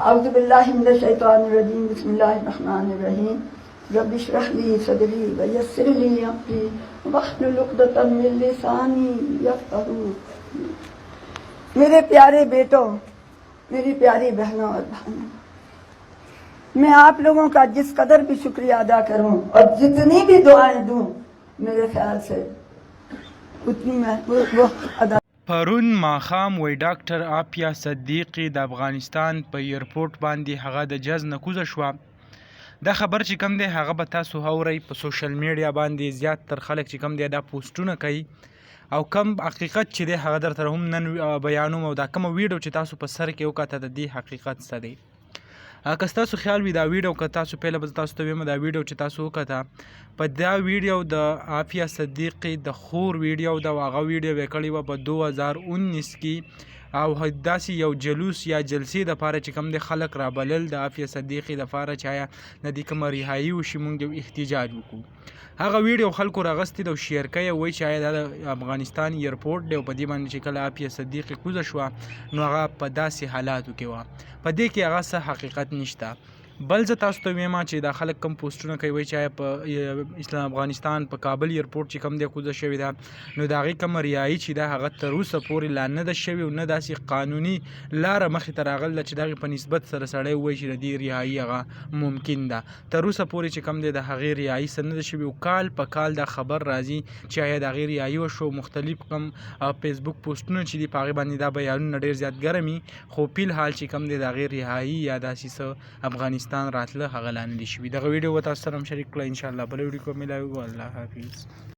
أعوذ بالله من الشيطان الرجيم بسم الله الرحمن الرحيم رب اشرح لي صدري ويسر لي أمري واحلل عقدة من لساني يفقهوا मेरे प्यारे बेटों, मेरी प्यारी बहनों और भाइयों, मैं आप लोगों का जिस कदर भी शुक्रिया अदा करूं और जितनी भी दुआएं दूं, मेरे ख्याल से उतनी मैं वो अदा پرون ماښام وی ډاکټر عافیه صدیقي د افغانستان په ایرپورټ باندې هغه د جز نه کوزه شوه. دا خبر چې کوم دی هغه به تاسو اورئ په سوشل میډیا باندې زیات تر خلک چې کوم دی دا پوسټونه کوي او کم حقیقت چې دی هغه درته هم نن بیانوم او دا کومه ویډیو چې تاسو په سر کې وکته د دې حقیقت څه دی. که ستاسو خیال وي دا ویډیو که تاسو پهله به تاسو ته وایم دا ویډیو چې تاسو وکته په دا ویډیو د عافیه صدیقي د خور ویډیو د هغه ویډیو یې کړې وه په 2019 کې او داسې یو جلوس یا جلسې دپاره چې کوم دی خلک رابلل د عافیه صدیقي دپاره چې آیا د دې کومه رهایي وشي موږ یو احتجاج وکړو. هغه ویډیو خلکو راغستې ده او شیر کوي او وایي چې آیا دا د افغانستان ایرپورټ دی او په دې باندې چې کله عافیه صدیقي کوزه شوه نو هغه په داسې حالاتو کې وه. په دې کې هغه څه حقیقت نشته. بل زه تاسو ته وایم چې دا خلک کم پوسټونه کوي وایي چې آیا په اسلام افغانستان په کابل ایرپورټ چې کوم دی کوزه شوې ده نو د هغې کومه رهایي چې ده هغه تر اوسه پورې لا نه ده شوې او نه داسې قانوني لاره مخې ته راغله چې د هغې په نسبت سره سړی ووایي چې د دې رهایي هغه ممکن ده. تر اوسه پورې چې کوم دی د هغې رهایي څه نه ده شوې او کال په کال دا خبر راځي چې آیا د هغې رهایي وشو. مختلف کم فیسبوک پوسټونه چې دي په هغې باندې دا بیانونه ډېر زیات ګرم وي خو فی الحال چې کوم دی د هغې رهایي یا داسې څه افغانستان راتله هغه لا نه دي شوي. دغه ویډیو به تاسو سره هم شریک کړه. انشاءالله بله ویډیو کې ملاویږو. الله حافظ.